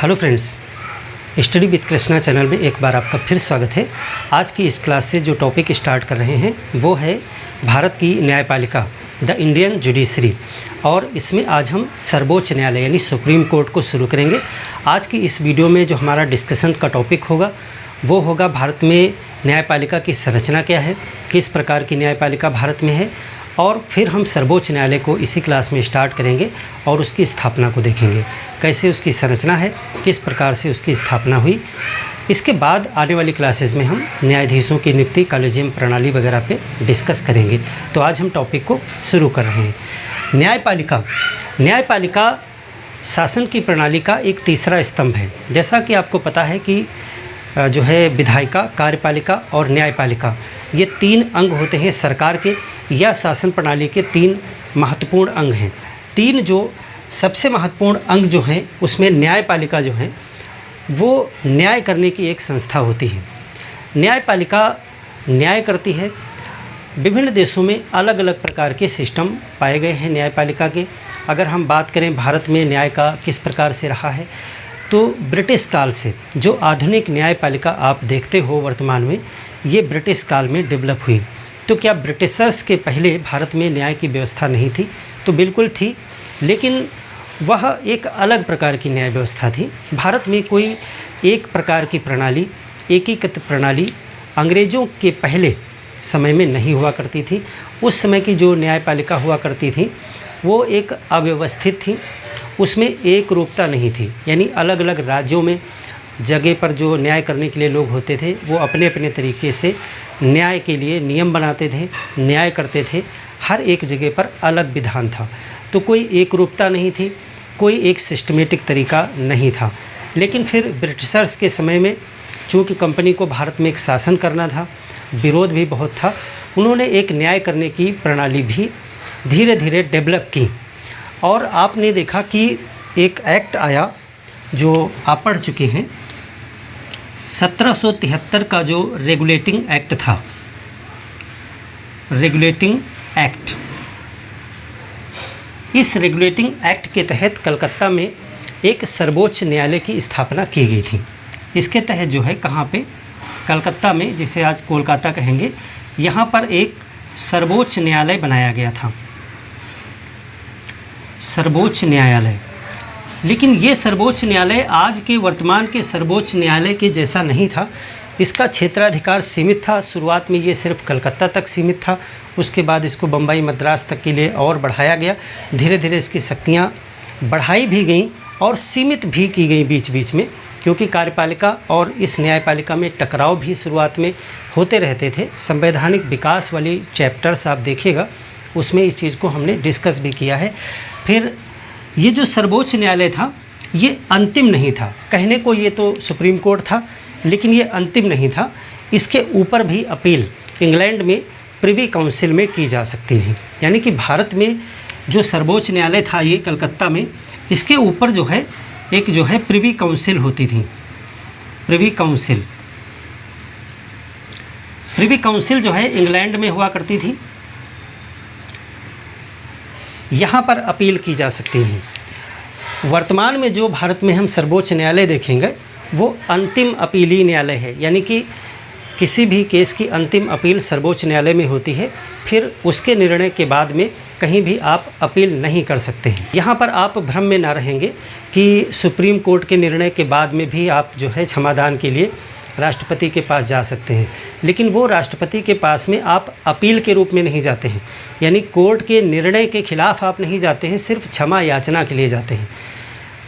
Hello friends, study with Krishna channel में एक बार आपका फिर स्वागत है। आज की इस क्लास से जो टॉपिक स्टार्ट कर रहे हैं वो है भारत की न्यायपालिका, द इंडियन जुडिशरी। और इसमें आज हम सर्वोच्च न्यायालय यानी सुप्रीम कोर्ट को शुरू करेंगे। आज की इस वीडियो में जो हमारा डिस्कशन का टॉपिक होगा वो होगा भारत में न्यायपालिका की संरचना क्या है, किस प्रकार की न्यायपालिका भारत में है, और फिर हम सर्वोच्च न्यायालय को इसी क्लास में स्टार्ट करेंगे और उसकी स्थापना को देखेंगे, कैसे उसकी संरचना है, किस प्रकार से उसकी स्थापना हुई। इसके बाद आने वाली क्लासेस में हम न्यायाधीशों की नियुक्ति, कॉलेजियम प्रणाली वगैरह पे डिस्कस करेंगे। तो आज हम टॉपिक को शुरू कर रहे हैं। न्यायपालिका शासन की प्रणाली का एक तीसरा स्तंभ है। जैसा कि आपको पता है कि जो है विधायिका, कार्यपालिका और न्यायपालिका, ये तीन अंग होते हैं सरकार के या शासन प्रणाली के। तीन महत्वपूर्ण अंग हैं। तीन जो सबसे महत्वपूर्ण अंग जो हैं उसमें न्यायपालिका जो है वो न्याय करने की एक संस्था होती है। न्यायपालिका न्याय करती है। विभिन्न देशों में अलग अलग प्रकार के सिस्टम पाए गए हैं न्यायपालिका के। अगर हम बात करें भारत में न्याय का किस प्रकार से रहा है, तो ब्रिटिश काल से जो आधुनिक न्यायपालिका आप देखते हो वर्तमान में, ये ब्रिटिश काल में डेवलप हुई। तो क्या ब्रिटिशर्स के पहले भारत में न्याय की व्यवस्था नहीं थी? तो बिल्कुल थी, लेकिन वह एक अलग प्रकार की न्याय व्यवस्था थी। भारत में कोई एक प्रकार की प्रणाली, एकीकृत प्रणाली अंग्रेज़ों के पहले समय में नहीं हुआ करती थी। उस समय की जो न्यायपालिका हुआ करती थी वो एक अव्यवस्थित थी, उसमें एक रूपता नहीं थी। यानी अलग अलग राज्यों में जगह पर जो न्याय करने के लिए लोग होते थे वो अपने अपने तरीके से न्याय के लिए नियम बनाते थे, न्याय करते थे। हर एक जगह पर अलग विधान था, तो कोई एक रूपता नहीं थी, कोई एक सिस्टमेटिक तरीका नहीं था। लेकिन फिर ब्रिटिशर्स के समय में चूँकि कंपनी को भारत में एक शासन करना था, विरोध भी बहुत था, उन्होंने एक न्याय करने की प्रणाली भी धीरे धीरे डेवलप की। और आपने देखा कि एक एक्ट आया जो आप पढ़ चुके हैं, 1773 का जो रेगुलेटिंग एक्ट था, रेगुलेटिंग एक्ट। इस रेगुलेटिंग एक्ट के तहत कलकत्ता में एक सर्वोच्च न्यायालय की स्थापना की गई थी। इसके तहत जो है कहाँ पे, कलकत्ता में, जिसे आज कोलकाता कहेंगे, यहाँ पर एक सर्वोच्च न्यायालय बनाया गया था, सर्वोच्च न्यायालय। लेकिन ये सर्वोच्च न्यायालय आज के वर्तमान के सर्वोच्च न्यायालय के जैसा नहीं था। इसका क्षेत्राधिकार सीमित था। शुरुआत में ये सिर्फ कलकत्ता तक सीमित था, उसके बाद इसको बम्बई, मद्रास तक के लिए और बढ़ाया गया। धीरे धीरे इसकी शक्तियाँ बढ़ाई भी गईं और सीमित भी की गई बीच बीच में, क्योंकि कार्यपालिका और इस न्यायपालिका में टकराव भी शुरुआत में होते रहते थे। संवैधानिक विकास वाली चैप्टर्स आप देखिएगा, उसमें इस चीज़ को हमने डिस्कस भी किया है। फिर ये जो सर्वोच्च न्यायालय था ये अंतिम नहीं था। कहने को ये तो सुप्रीम कोर्ट था, लेकिन ये अंतिम नहीं था। इसके ऊपर भी अपील इंग्लैंड में प्रिवी काउंसिल में की जा सकती थी। यानी कि भारत में जो सर्वोच्च न्यायालय था ये कलकत्ता में, इसके ऊपर जो है एक जो है प्रिवी काउंसिल होती थी। प्रिवी काउंसिल, प्रिवी काउंसिल जो है इंग्लैंड में हुआ करती थी। यहाँ पर अपील की जा सकती है। वर्तमान में जो भारत में हम सर्वोच्च न्यायालय देखेंगे वो अंतिम अपीली न्यायालय है। यानी कि किसी भी केस की अंतिम अपील सर्वोच्च न्यायालय में होती है, फिर उसके निर्णय के बाद में कहीं भी आप अपील नहीं कर सकते हैं। यहाँ पर आप भ्रम में ना रहेंगे कि सुप्रीम कोर्ट के निर्णय के बाद में भी आप जो है क्षमादान के लिए राष्ट्रपति के पास जा सकते हैं, लेकिन वो राष्ट्रपति के पास में आप अपील के रूप में नहीं जाते हैं। यानी कोर्ट के निर्णय के खिलाफ आप नहीं जाते हैं, सिर्फ क्षमा याचना के लिए जाते हैं।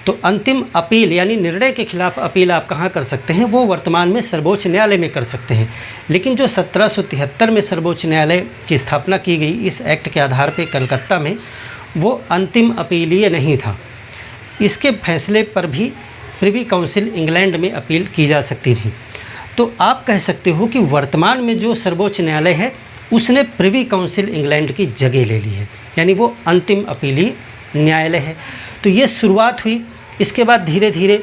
तो अंतिम अपील यानी निर्णय के खिलाफ अपील आप कहाँ कर सकते हैं, वो वर्तमान में सर्वोच्च न्यायालय में कर सकते हैं। लेकिन जो 1773 में सर्वोच्च न्यायालय की स्थापना की गई इस एक्ट के आधार पर कलकत्ता में, वो अंतिम अपीलीय नहीं था। इसके फैसले पर भी प्रिवी काउंसिल इंग्लैंड में अपील की जा सकती थी। तो आप कह सकते हो कि वर्तमान में जो सर्वोच्च न्यायालय है उसने प्रिवी काउंसिल इंग्लैंड की जगह ले ली है, यानी वो अंतिम अपीली न्यायालय है। तो ये शुरुआत हुई। इसके बाद धीरे धीरे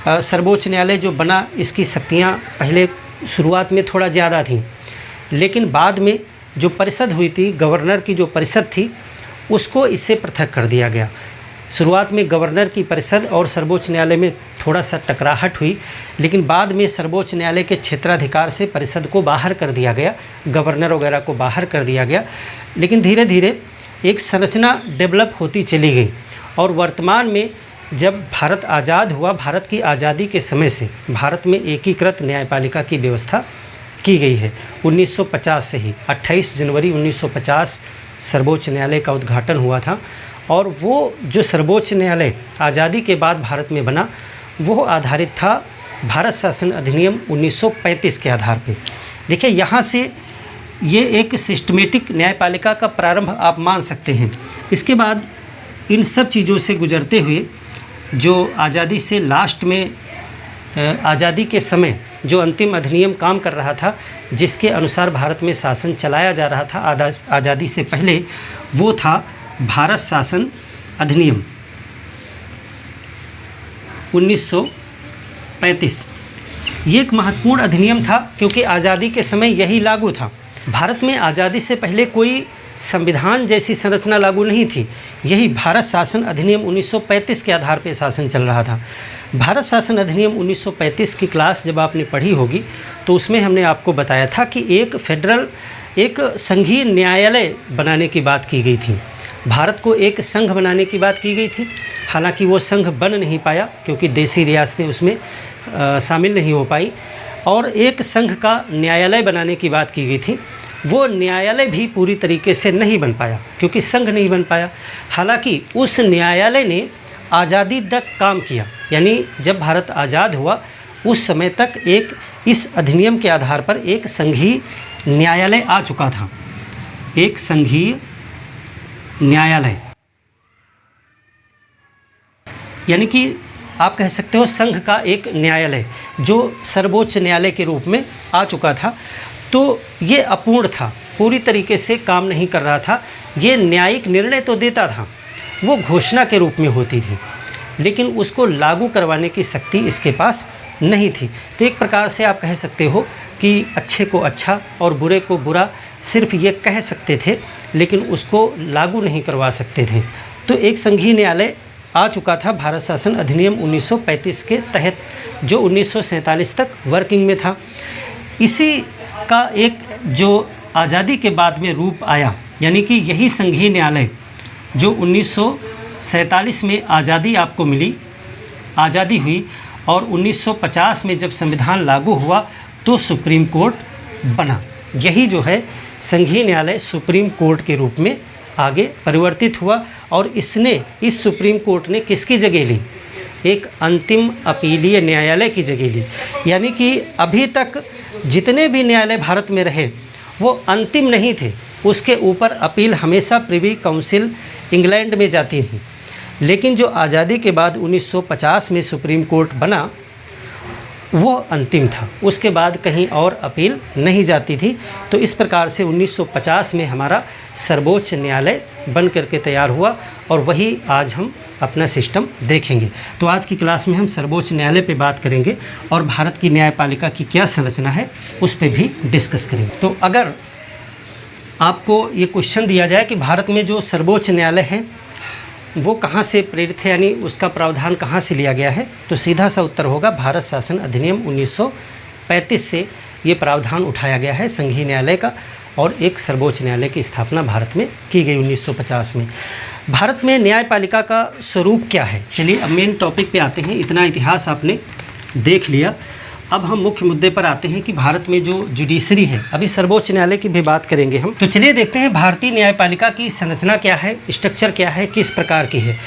सर्वोच्च न्यायालय जो बना, इसकी शक्तियाँ पहले शुरुआत में थोड़ा ज़्यादा थीं, लेकिन बाद में जो परिषद हुई थी, गवर्नर की जो परिषद थी, उसको इससे पृथक कर दिया गया। शुरुआत में गवर्नर की परिषद और सर्वोच्च न्यायालय में थोड़ा सा टकराहट हुई, लेकिन बाद में सर्वोच्च न्यायालय के क्षेत्राधिकार से परिषद को बाहर कर दिया गया, गवर्नर वगैरह को बाहर कर दिया गया। लेकिन धीरे धीरे एक संरचना डेवलप होती चली गई और वर्तमान में जब भारत आज़ाद हुआ, भारत की आज़ादी के समय से भारत में एकीकृत न्यायपालिका की व्यवस्था की गई है। 1950 से ही 28 जनवरी 1950 सर्वोच्च न्यायालय का उद्घाटन हुआ था और वो जो सर्वोच्च न्यायालय आज़ादी के बाद भारत में बना वो आधारित था भारत शासन अधिनियम 1935 के आधार पे। देखिए, यहाँ से ये एक सिस्टमेटिक न्यायपालिका का प्रारंभ आप मान सकते हैं। इसके बाद इन सब चीज़ों से गुजरते हुए जो आज़ादी से लास्ट में आज़ादी के समय जो अंतिम अधिनियम काम कर रहा था, जिसके अनुसार भारत में शासन चलाया जा रहा था आज़ादी से पहले, वो था भारत शासन अधिनियम 1935। ये एक महत्वपूर्ण अधिनियम था क्योंकि आज़ादी के समय यही लागू था। भारत में आज़ादी से पहले कोई संविधान जैसी संरचना लागू नहीं थी। यही भारत शासन अधिनियम 1935 के आधार पर शासन चल रहा था। भारत शासन अधिनियम 1935 की क्लास जब आपने पढ़ी होगी तो उसमें हमने आपको बताया था कि एक संघीय न्यायालय बनाने की बात की गई थी। भारत को एक संघ बनाने की बात की गई थी। हालांकि वो संघ बन नहीं पाया क्योंकि देशी रियासतें उसमें शामिल नहीं हो पाई, और एक संघ का न्यायालय बनाने की बात की गई थी। वो न्यायालय भी पूरी तरीके से नहीं बन पाया क्योंकि संघ नहीं बन पाया। हालांकि उस न्यायालय ने आज़ादी तक काम किया, यानी जब भारत आज़ाद हुआ उस समय तक एक इस अधिनियम के आधार पर एक संघीय न्यायालय आ चुका था। एक संघीय न्यायालय यानी कि आप कह सकते हो संघ का एक न्यायालय जो सर्वोच्च न्यायालय के रूप में आ चुका था। तो ये अपूर्ण था, पूरी तरीके से काम नहीं कर रहा था। ये न्यायिक निर्णय तो देता था, वो घोषणा के रूप में होती थी, लेकिन उसको लागू करवाने की शक्ति इसके पास नहीं थी। तो एक प्रकार से आप कह सकते हो कि अच्छे को अच्छा और बुरे को बुरा सिर्फ ये कह सकते थे, लेकिन उसको लागू नहीं करवा सकते थे। तो एक संघीय न्यायालय आ चुका था भारत शासन अधिनियम 1935 के तहत, जो 1947 तक वर्किंग में था। इसी का एक जो आज़ादी के बाद में रूप आया, यानी कि यही संघीय न्यायालय जो 1947 में आज़ादी आपको मिली, आज़ादी हुई, और 1950 में जब संविधान लागू हुआ तो सुप्रीम कोर्ट बना। यही जो है संघीय न्यायालय सुप्रीम कोर्ट के रूप में आगे परिवर्तित हुआ, और इस सुप्रीम कोर्ट ने किसकी जगह ली? एक अंतिम अपीलीय न्यायालय की जगह ली। यानी कि अभी तक जितने भी न्यायालय भारत में रहे वो अंतिम नहीं थे, उसके ऊपर अपील हमेशा प्रिवी काउंसिल इंग्लैंड में जाती थी। लेकिन जो आज़ादी के बाद 1950 में सुप्रीम कोर्ट बना वो अंतिम था, उसके बाद कहीं और अपील नहीं जाती थी। तो इस प्रकार से 1950 में हमारा सर्वोच्च न्यायालय बन करके तैयार हुआ, और वही आज हम अपना सिस्टम देखेंगे। तो आज की क्लास में हम सर्वोच्च न्यायालय पे बात करेंगे और भारत की न्यायपालिका की क्या संरचना है उस पर भी डिस्कस करेंगे। तो अगर आपको ये क्वेश्चन दिया जाए कि भारत में जो सर्वोच्च न्यायालय है वो कहाँ से प्रेरित है, यानी उसका प्रावधान कहाँ से लिया गया है, तो सीधा सा उत्तर होगा भारत शासन अधिनियम 1935 से ये प्रावधान उठाया गया है संघीय न्यायालय का, और एक सर्वोच्च न्यायालय की स्थापना भारत में की गई 1950 में। भारत में न्यायपालिका का स्वरूप क्या है? चलिए अब मेन टॉपिक पे आते हैं। इतना इतिहास आपने देख लिया, अब हम मुख्य मुद्दे पर आते हैं कि भारत में जो जुडिशरी है, अभी सर्वोच्च न्यायालय की भी बात करेंगे हम। तो चलिए देखते हैं भारतीय न्यायपालिका की संरचना क्या है, स्ट्रक्चर क्या है, किस प्रकार की है।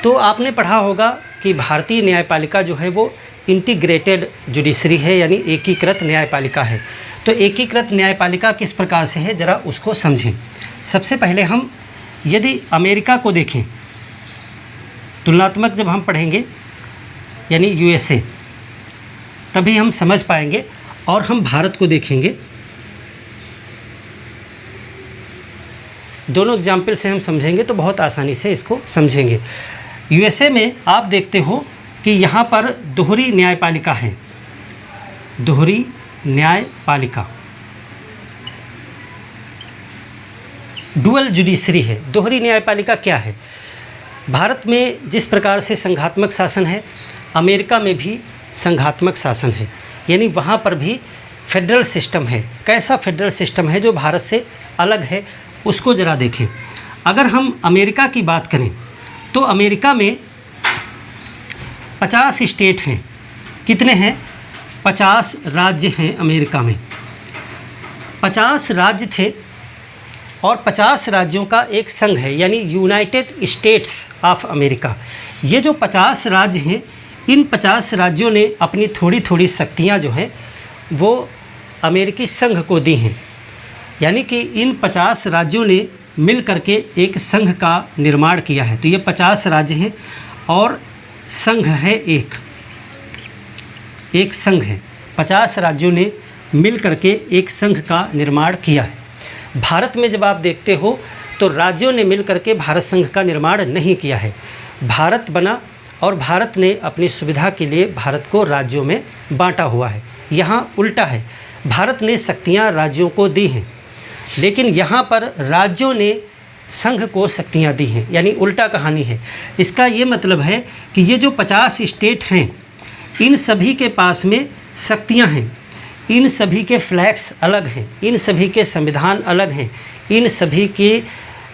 तो आपने पढ़ा होगा कि भारतीय न्यायपालिका जो है वो इंटीग्रेटेड जुडिशरी है, यानी एकीकृत न्यायपालिका है। तो एकीकृत न्यायपालिका किस प्रकार से है, ज़रा उसको समझें। सबसे पहले हम यदि अमेरिका को देखें, तुलनात्मक जब हम पढ़ेंगे यानी यूएसए, तभी हम समझ पाएंगे। और हम भारत को देखेंगे, दोनों एग्जाम्पल से हम समझेंगे तो बहुत आसानी से इसको समझेंगे। यूएसए में आप देखते हो कि यहाँ पर दोहरी न्यायपालिका है, दोहरी न्यायपालिका, डुअल जुडिशरी है। दोहरी न्यायपालिका क्या है? भारत में जिस प्रकार से संघात्मक शासन है, अमेरिका में भी संघात्मक शासन है, यानी वहाँ पर भी फेडरल सिस्टम है। कैसा फेडरल सिस्टम है जो भारत से अलग है, उसको ज़रा देखें। अगर हम अमेरिका की बात करें तो अमेरिका में 50 स्टेट हैं। कितने हैं? 50 राज्य हैं अमेरिका में। 50 राज्य थे और 50 राज्यों का एक संघ है, यानी यूनाइटेड स्टेट्स ऑफ अमेरिका। ये जो 50 राज्य हैं, इन 50 राज्यों ने अपनी थोड़ी थोड़ी शक्तियाँ जो हैं वो अमेरिकी संघ को दी हैं, यानी कि इन 50 राज्यों ने मिल करके एक संघ का निर्माण किया है। तो ये 50 राज्य हैं और संघ है एक संघ है। 50 राज्यों ने मिल करके एक संघ का निर्माण किया है। भारत में जब आप देखते हो तो राज्यों ने मिल करके भारत संघ का निर्माण नहीं किया है। भारत बना और भारत ने अपनी सुविधा के लिए भारत को राज्यों में बांटा हुआ है। यहाँ उल्टा है, भारत ने शक्तियाँ राज्यों को दी हैं, लेकिन यहाँ पर राज्यों ने संघ को शक्तियाँ दी हैं, यानी उल्टा कहानी है। इसका ये मतलब है कि ये जो 50 स्टेट हैं, इन सभी के पास में शक्तियाँ हैं, इन सभी के फ्लैग्स अलग हैं, इन सभी के संविधान अलग हैं, इन सभी की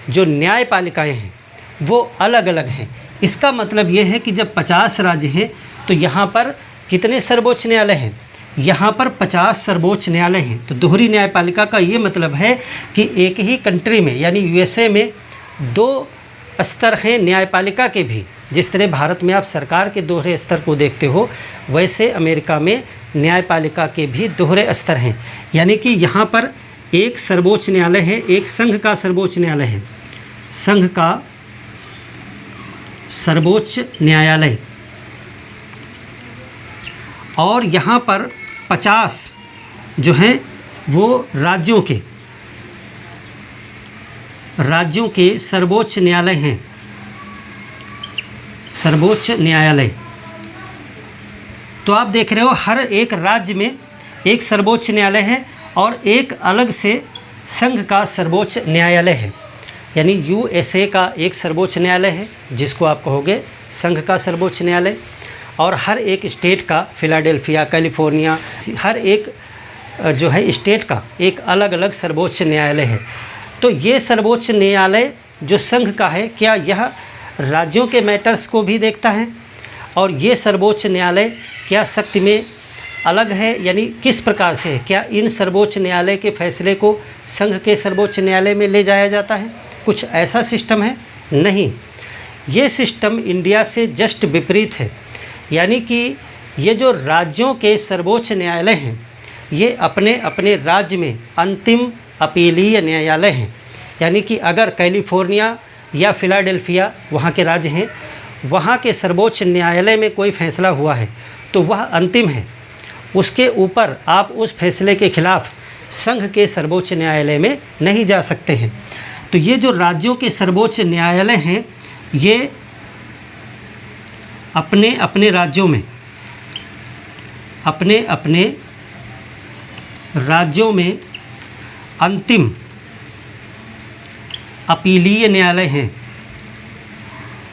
जो न्यायपालिकाएँ हैं वो अलग अलग हैं। इसका मतलब ये है कि जब 50 राज्य हैं तो यहाँ पर कितने सर्वोच्च न्यायालय हैं? यहाँ पर 50 सर्वोच्च न्यायालय हैं। तो दोहरी न्यायपालिका का ये मतलब है कि एक ही कंट्री में, यानी यूएसए में 2 स्तर हैं न्यायपालिका के भी। जिस तरह भारत में आप सरकार के दोहरे स्तर को देखते हो, वैसे अमेरिका में न्यायपालिका के भी दोहरे स्तर हैं। यानी कि यहाँ पर एक सर्वोच्च न्यायालय है, एक संघ का सर्वोच्च न्यायालय है, संघ का सर्वोच्च न्यायालय, और यहाँ पर 50 जो हैं वो राज्यों के सर्वोच्च न्यायालय हैं, सर्वोच्च न्यायालय। तो आप देख रहे हो हर एक राज्य में एक सर्वोच्च न्यायालय है और एक अलग से संघ का सर्वोच्च न्यायालय है। यानी यूएसए का एक सर्वोच्च न्यायालय है जिसको आप कहोगे संघ का सर्वोच्च न्यायालय, और हर एक स्टेट का, फिलाडेल्फिया, कैलिफोर्निया, हर एक जो है स्टेट का एक अलग अलग सर्वोच्च न्यायालय है। तो ये सर्वोच्च न्यायालय जो संघ का है, क्या यह राज्यों के मैटर्स को भी देखता है? और ये सर्वोच्च न्यायालय क्या शक्ति में अलग है, यानी किस प्रकार से है? क्या इन सर्वोच्च न्यायालय के फैसले को संघ के सर्वोच्च न्यायालय में ले जाया जाता है? कुछ ऐसा सिस्टम है? नहीं, ये सिस्टम इंडिया से जस्ट विपरीत है। यानी कि ये जो राज्यों के सर्वोच्च न्यायालय हैं, ये अपने अपने राज्य में अंतिम अपीलीय न्यायालय हैं। यानी कि अगर कैलिफोर्निया या फिलाडेल्फिया वहाँ के राज्य हैं, वहाँ के सर्वोच्च न्यायालय में कोई फैसला हुआ है तो वह अंतिम है, उसके ऊपर आप उस फैसले के खिलाफ संघ के सर्वोच्च न्यायालय में नहीं जा सकते हैं। तो ये जो राज्यों के सर्वोच्च न्यायालय हैं, ये अपने अपने राज्यों में अंतिम अपीलीय न्यायालय हैं,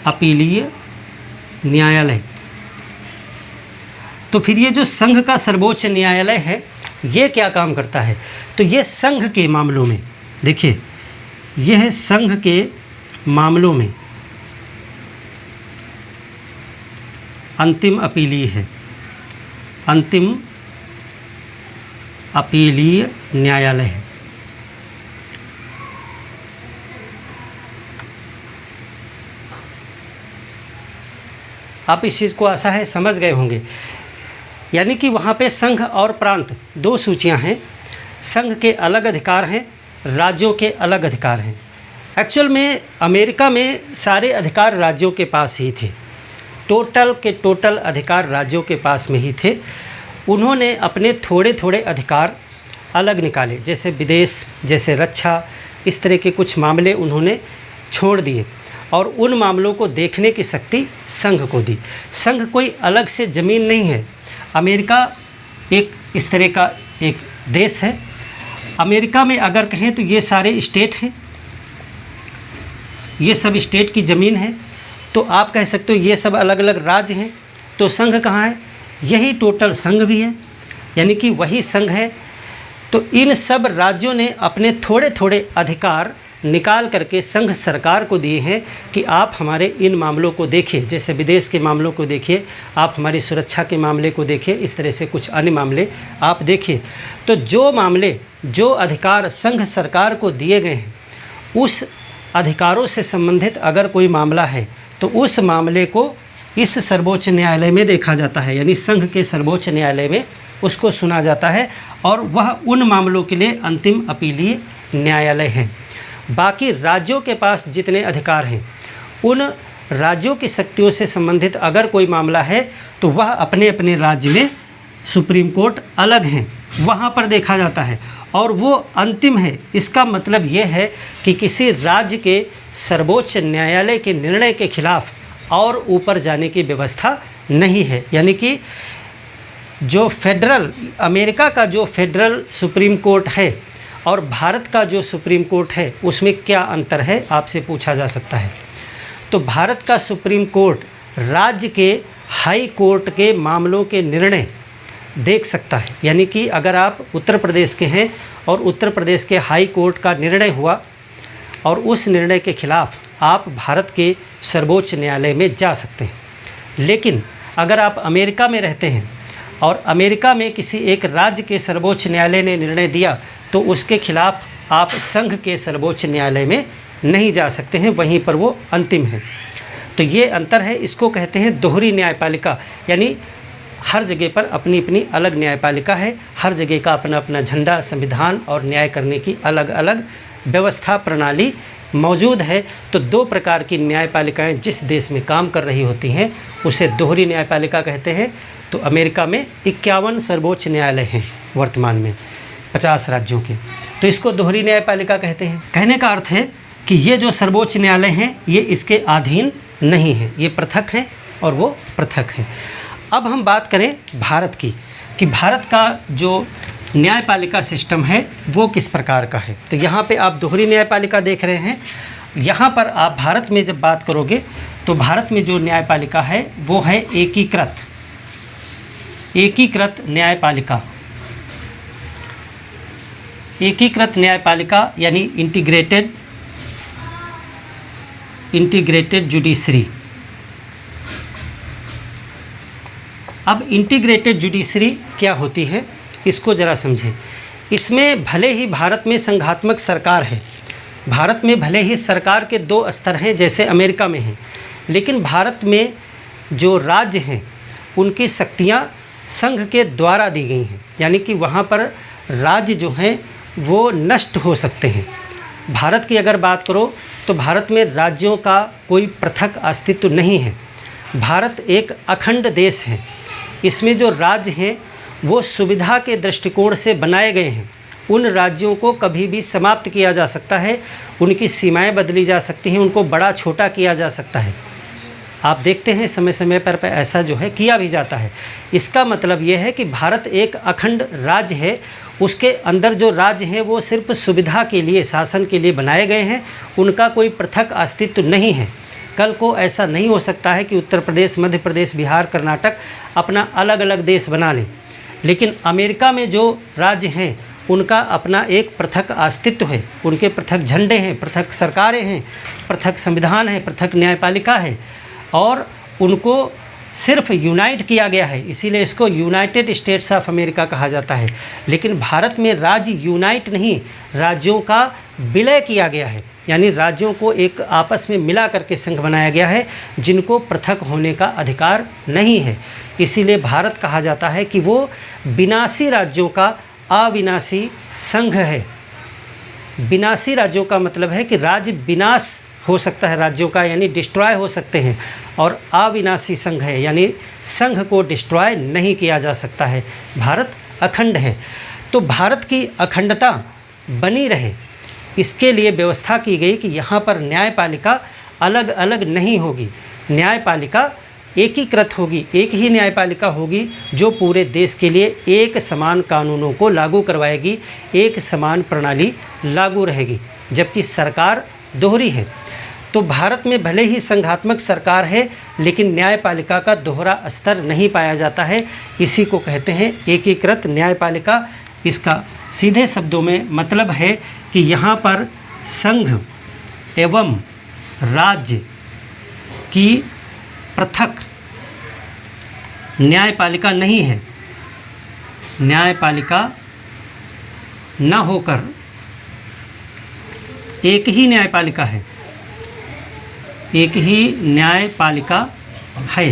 अपीलीय न्यायालय। तो फिर ये जो संघ का सर्वोच्च न्यायालय है, ये क्या काम करता है? तो ये संघ के मामलों में, देखिए यह संघ के मामलों में अंतिम अपीलीय है, अंतिम अपीलीय न्यायालय है। आप इस चीज़ को आशा है समझ गए होंगे। यानी कि वहाँ पे संघ और प्रांत 2 सूचियाँ हैं। संघ के अलग अधिकार हैं, राज्यों के अलग अधिकार हैं। एक्चुअल में अमेरिका में सारे अधिकार राज्यों के पास ही थे, टोटल के टोटल अधिकार राज्यों के पास में ही थे। उन्होंने अपने थोड़े थोड़े अधिकार अलग निकाले, जैसे विदेश, जैसे रक्षा, इस तरह के कुछ मामले उन्होंने छोड़ दिए और उन मामलों को देखने की शक्ति संघ को दी। संघ कोई अलग से ज़मीन नहीं है। अमेरिका एक इस तरह का एक देश है। अमेरिका में अगर कहें तो ये सारे स्टेट हैं, ये सब स्टेट की ज़मीन है। तो आप कह सकते हो ये सब अलग अलग राज्य हैं। तो तो संघ कहाँ है? यही टोटल संघ भी है, यानी कि वही संघ है। तो इन सब राज्यों ने अपने थोड़े थोड़े अधिकार निकाल करके संघ सरकार को दिए हैं कि आप हमारे इन मामलों को देखिए, जैसे विदेश के मामलों को देखिए, आप हमारी सुरक्षा के मामले को देखिए, इस तरह से कुछ अन्य मामले आप देखिए। तो जो मामले, जो अधिकार संघ सरकार को दिए गए हैं, उस अधिकारों से संबंधित अगर कोई मामला है तो उस मामले को इस सर्वोच्च न्यायालय में देखा जाता है, यानी संघ के सर्वोच्च न्यायालय में उसको सुना जाता है, और वह उन मामलों के लिए अंतिम अपीलीय न्यायालय है। बाकी राज्यों के पास जितने अधिकार हैं, उन राज्यों की शक्तियों से संबंधित अगर कोई मामला है तो वह अपने अपने राज्य में सुप्रीम कोर्ट अलग हैं, वहाँ पर देखा जाता है, और वो अंतिम है। इसका मतलब ये है कि किसी राज्य के सर्वोच्च न्यायालय के निर्णय के खिलाफ और ऊपर जाने की व्यवस्था नहीं है। यानी कि जो फेडरल, अमेरिका का जो फेडरल सुप्रीम कोर्ट है और भारत का जो सुप्रीम कोर्ट है, उसमें क्या अंतर है, आपसे पूछा जा सकता है। तो भारत का सुप्रीम कोर्ट राज्य के हाई कोर्ट के मामलों के निर्णय देख सकता है। यानी कि अगर आप उत्तर प्रदेश के हैं और उत्तर प्रदेश के हाई कोर्ट का निर्णय हुआ और उस निर्णय के खिलाफ आप भारत के सर्वोच्च न्यायालय में जा सकते हैं। लेकिन अगर आप अमेरिका में रहते हैं और अमेरिका में किसी एक राज्य के सर्वोच्च न्यायालय ने निर्णय दिया तो उसके खिलाफ आप संघ के सर्वोच्च न्यायालय में नहीं जा सकते हैं, वहीं पर वो अंतिम है। तो ये अंतर है, इसको कहते हैं दोहरी न्यायपालिका। यानी हर जगह पर अपनी अपनी अलग न्यायपालिका है, हर जगह का अपना अपना झंडा, संविधान और न्याय करने की अलग अलग व्यवस्था प्रणाली मौजूद है। तो दो प्रकार की न्यायपालिकाएं जिस देश में काम कर रही होती हैं उसे दोहरी न्यायपालिका कहते हैं। तो अमेरिका में 51 सर्वोच्च न्यायालय हैं वर्तमान में 50 राज्यों के, तो इसको दोहरी न्यायपालिका कहते हैं। कहने का अर्थ है कि ये जो सर्वोच्च न्यायालय हैं ये इसके अधीन नहीं है, ये पृथक है और वो पृथक है। अब हम बात करें भारत की, कि भारत का जो न्यायपालिका सिस्टम है वो किस प्रकार का है। तो यहाँ पे आप दोहरी न्यायपालिका देख रहे हैं। यहाँ पर आप भारत में जब बात करोगे तो भारत में जो न्यायपालिका है वो है एकीकृत न्यायपालिका। एकीकृत न्यायपालिका यानी इंटीग्रेटेड जुडिशरी। अब इंटीग्रेटेड जुडिशरी क्या होती है, इसको ज़रा समझें। इसमें भले ही भारत में संघात्मक सरकार है, भारत में भले ही सरकार के 2 स्तर हैं जैसे अमेरिका में हैं, लेकिन भारत में जो राज्य हैं उनकी शक्तियाँ संघ के द्वारा दी गई हैं। यानी कि वहाँ पर राज्य जो हैं वो नष्ट हो सकते हैं। भारत की अगर बात करो तो भारत में राज्यों का कोई पृथक अस्तित्व नहीं है। भारत एक अखंड देश है। इसमें जो राज्य हैं वो सुविधा के दृष्टिकोण से बनाए गए हैं। उन राज्यों को कभी भी समाप्त किया जा सकता है, उनकी सीमाएं बदली जा सकती हैं, उनको बड़ा छोटा किया जा सकता है। आप देखते हैं समय समय पर ऐसा जो है किया भी जाता है। इसका मतलब ये है कि भारत एक अखंड राज्य है, उसके अंदर जो राज्य हैं वो सिर्फ सुविधा के लिए, शासन के लिए बनाए गए हैं, उनका कोई पृथक अस्तित्व नहीं है। कल को ऐसा नहीं हो सकता है कि उत्तर प्रदेश, मध्य प्रदेश, बिहार, कर्नाटक अपना अलग अलग देश बना लें। लेकिन अमेरिका में जो राज्य हैं उनका अपना एक पृथक अस्तित्व है, उनके पृथक झंडे हैं, पृथक सरकारें हैं, पृथक संविधान है, पृथक न्यायपालिका है, और उनको सिर्फ यूनाइट किया गया है, इसीलिए इसको यूनाइटेड स्टेट्स ऑफ अमेरिका कहा जाता है। लेकिन भारत में राज्य यूनाइट नहीं, राज्यों का विलय किया गया है, यानी राज्यों को एक आपस में मिला करके संघ बनाया गया है जिनको पृथक होने का अधिकार नहीं है। इसीलिए भारत कहा जाता है कि वो विनाशी राज्यों का अविनाशी संघ है। विनाशी राज्यों का मतलब है कि राज्य विनाश हो सकता है राज्यों का, यानी डिस्ट्रॉय हो सकते हैं, और अविनाशी संघ है यानी संघ को डिस्ट्रॉय नहीं किया जा सकता है। भारत अखंड है। तो भारत की अखंडता बनी रहे इसके लिए व्यवस्था की गई कि यहाँ पर न्यायपालिका अलग अलग नहीं होगी, न्यायपालिका एकीकृत होगी। एक ही न्यायपालिका होगी जो पूरे देश के लिए एक समान कानूनों को लागू करवाएगी, एक समान प्रणाली लागू रहेगी, जबकि सरकार दोहरी है। तो भारत में भले ही संघात्मक सरकार है, लेकिन न्यायपालिका का दोहरा स्तर नहीं पाया जाता है। इसी को कहते हैं एकीकृत न्यायपालिका। इसका सीधे शब्दों में मतलब है कि यहाँ पर संघ एवं राज्य की पृथक न्यायपालिका नहीं है। न्यायपालिका न होकर एक ही न्यायपालिका है, एक ही न्यायपालिका है।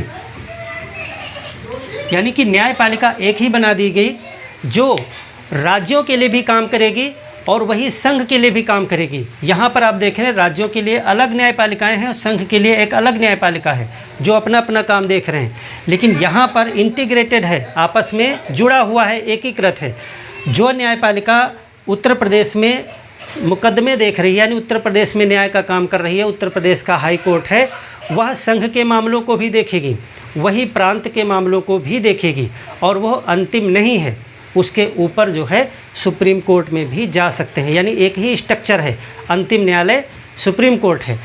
यानी कि न्यायपालिका एक ही बना दी गई जो राज्यों के लिए भी काम करेगी और वही संघ के लिए भी काम करेगी। यहाँ पर आप देख रहे हैं राज्यों के लिए अलग न्यायपालिकाएं हैं और संघ के लिए एक अलग न्यायपालिका है जो अपना अपना काम देख रहे हैं। लेकिन यहाँ पर इंटीग्रेटेड है, आपस में जुड़ा हुआ है, एकीकृत है। जो न्यायपालिका उत्तर प्रदेश में मुकदमे देख रही है, यानी उत्तर प्रदेश में न्याय का काम कर रही है, उत्तर प्रदेश का हाई कोर्ट है, वह संघ के मामलों को भी देखेगी, वही प्रांत के मामलों को भी देखेगी और वह अंतिम नहीं है, उसके ऊपर जो है सुप्रीम कोर्ट में भी जा सकते हैं। यानी एक ही स्ट्रक्चर है, अंतिम न्यायालय सुप्रीम कोर्ट है।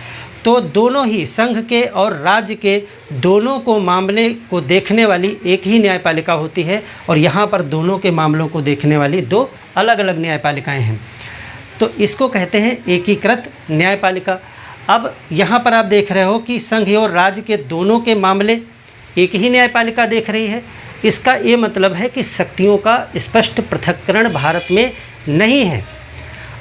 तो दोनों ही संघ के और राज्य के दोनों को मामले को देखने वाली एक ही न्यायपालिका होती है और यहाँ पर दोनों के मामलों को देखने वाली दो अलग अलग न्यायपालिकाएं हैं। तो इसको कहते हैं एकीकृत न्यायपालिका। अब यहाँ पर आप देख रहे हो कि संघ और राज्य के दोनों के मामले एक ही न्यायपालिका देख रही है। इसका ये मतलब है कि शक्तियों का स्पष्ट पृथक्करण भारत में नहीं है।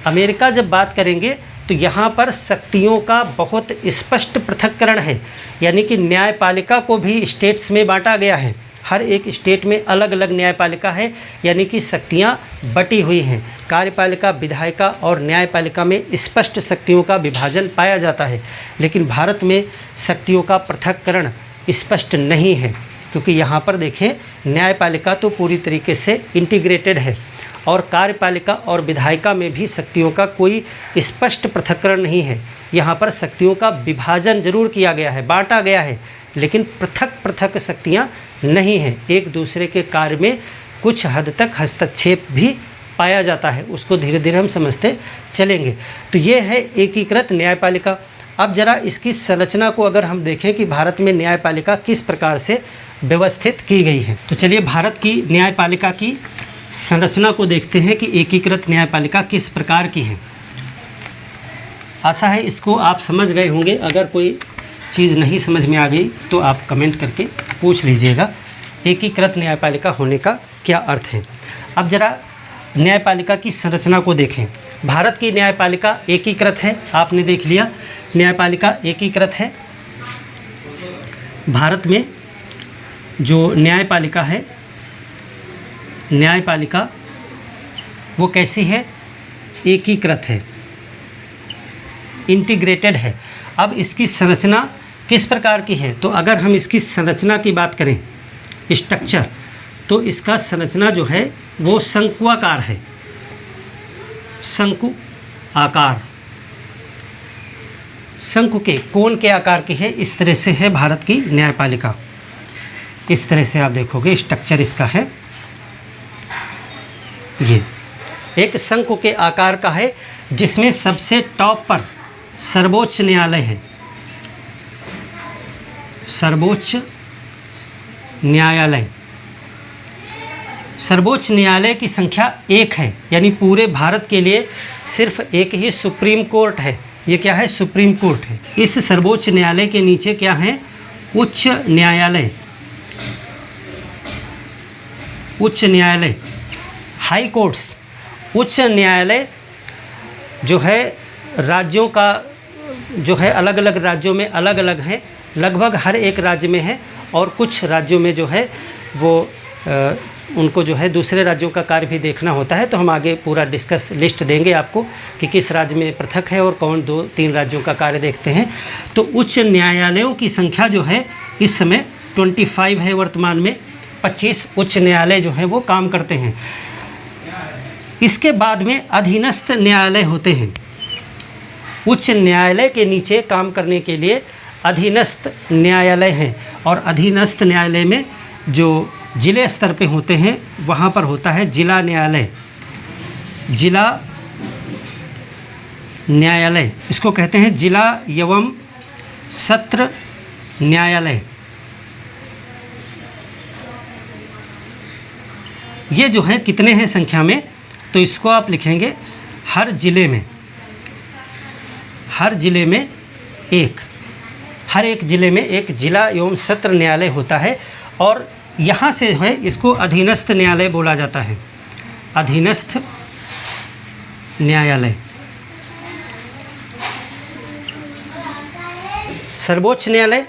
अमेरिका जब बात करेंगे तो यहाँ पर शक्तियों का बहुत स्पष्ट पृथक्करण है, यानी कि न्यायपालिका को भी स्टेट्स में बांटा गया है। हर एक स्टेट में अलग अलग न्यायपालिका है, यानी कि शक्तियाँ बटी हुई हैं। कार्यपालिका, विधायिका और न्यायपालिका में स्पष्ट शक्तियों का विभाजन पाया जाता है, लेकिन भारत में शक्तियों का पृथक्करण स्पष्ट नहीं है, क्योंकि यहाँ पर देखें न्यायपालिका तो पूरी तरीके से इंटीग्रेटेड है और कार्यपालिका और विधायिका में भी शक्तियों का कोई स्पष्ट पृथक्करण नहीं है। यहाँ पर शक्तियों का विभाजन जरूर किया गया है, बांटा गया है, लेकिन पृथक पृथक शक्तियाँ नहीं हैं। एक दूसरे के कार्य में कुछ हद तक हस्तक्षेप भी पाया जाता है, उसको धीरे धीरे हम समझते चलेंगे। तो ये है एकीकृत न्यायपालिका। अब जरा इसकी संरचना को अगर हम देखें कि भारत में न्यायपालिका किस प्रकार से व्यवस्थित की गई है, तो चलिए भारत की न्यायपालिका की संरचना को देखते हैं कि एकीकृत न्यायपालिका किस प्रकार की है। आशा है इसको आप समझ गए होंगे। अगर कोई चीज़ नहीं समझ में आ गई तो आप कमेंट करके पूछ लीजिएगा एकीकृत न्यायपालिका होने का क्या अर्थ है। अब जरा न्यायपालिका की संरचना को देखें। भारत की न्यायपालिका एकीकृत है, आपने देख लिया न्यायपालिका एकीकृत है। भारत में जो न्यायपालिका है, न्यायपालिका वो कैसी है? एकीकृत है, इंटीग्रेटेड है। अब इसकी संरचना किस प्रकार की है? तो अगर हम इसकी संरचना की बात करें, स्ट्रक्चर, तो इसका संरचना जो है वो शंक्वाकार है, शंकु आकार, शंकु के कोण के आकार की है। इस तरह से है भारत की न्यायपालिका। इस तरह से आप देखोगे स्ट्रक्चर इसका है, ये एक शंकु के आकार का है, जिसमें सबसे टॉप पर सर्वोच्च न्यायालय है। सर्वोच्च न्यायालय, सर्वोच्च न्यायालय की संख्या एक है, यानी पूरे भारत के लिए सिर्फ एक ही सुप्रीम कोर्ट है। ये क्या है? सुप्रीम कोर्ट है। इस सर्वोच्च न्यायालय के नीचे क्या है? उच्च न्यायालय, उच्च न्यायालय, हाई कोर्ट्स। उच्च न्यायालय जो है राज्यों का जो है अलग अलग राज्यों में अलग अलग है, लगभग हर एक राज्य में है, और कुछ राज्यों में जो है वो उनको जो है दूसरे राज्यों का कार्य भी देखना होता है। तो हम आगे पूरा डिस्कस लिस्ट देंगे आपको कि किस राज्य में पृथक है और कौन 2-3 राज्यों का कार्य देखते हैं। तो उच्च न्यायालयों की संख्या जो है इस समय 25 है। वर्तमान में 25 उच्च न्यायालय जो हैं वो काम करते हैं। इसके बाद में अधीनस्थ न्यायालय होते हैं। उच्च न्यायालय के नीचे काम करने के लिए अधीनस्थ न्यायालय हैं, और अधीनस्थ न्यायालय में जो जिले स्तर पे होते हैं वहाँ पर होता है जिला न्यायालय। जिला न्यायालय इसको कहते हैं, जिला एवं सत्र न्यायालय, ये जो है कितने हैं संख्या में, तो इसको आप लिखेंगे हर ज़िले में, हर ज़िले में एक, हर एक ज़िले में एक जिला एवं सत्र न्यायालय होता है। और यहाँ से है इसको अधीनस्थ न्यायालय बोला जाता है, अधीनस्थ न्यायालय। सर्वोच्च न्यायालय,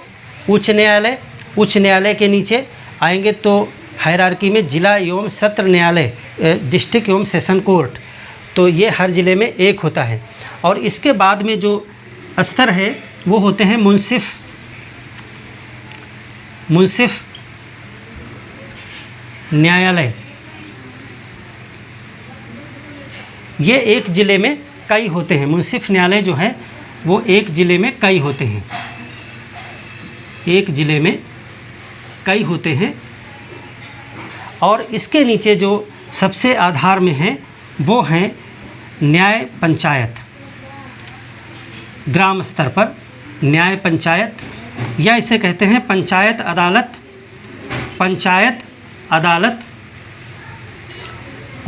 उच्च न्यायालय, उच्च न्यायालय के नीचे आएंगे तो हायरार्की में जिला एवं सत्र न्यायालय, डिस्ट्रिक्ट एवं सेशन कोर्ट, तो ये हर ज़िले में एक होता है। और इसके बाद में जो स्तर है वो होते हैं मुंसिफ, मुंसिफ न्यायालय। ये एक ज़िले में कई होते हैं, मुंसिफ न्यायालय जो है वो एक ज़िले में कई होते हैं, एक ज़िले में कई होते हैं। और इसके नीचे जो सबसे आधार में है वो हैं न्याय पंचायत, ग्राम स्तर पर न्याय पंचायत, या इसे कहते हैं पंचायत अदालत, पंचायत अदालत,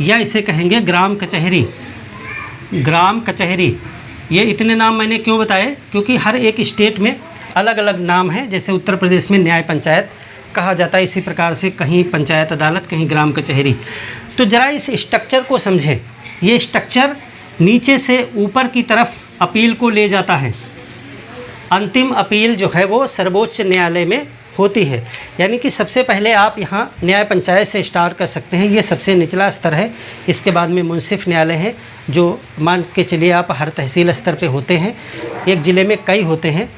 या इसे कहेंगे ग्राम कचहरी, ग्राम कचहरी। ये इतने नाम मैंने क्यों बताए, क्योंकि हर एक स्टेट में अलग अलग नाम है। जैसे उत्तर प्रदेश में न्याय पंचायत कहा जाता है, इसी प्रकार से कहीं पंचायत अदालत, कहीं ग्राम कचहरी। तो ज़रा इस स्ट्रक्चर को समझें। ये स्ट्रक्चर नीचे से ऊपर की तरफ अपील को ले जाता है। अंतिम अपील जो है वो सर्वोच्च न्यायालय में होती है। यानी कि सबसे पहले आप यहाँ न्याय पंचायत से स्टार्ट कर सकते हैं, ये सबसे निचला स्तर है। इसके बाद में मुंसिफ न्यायालय है, जो मान के चलिए आप हर तहसील स्तर पे होते हैं, एक ज़िले में कई होते हैं।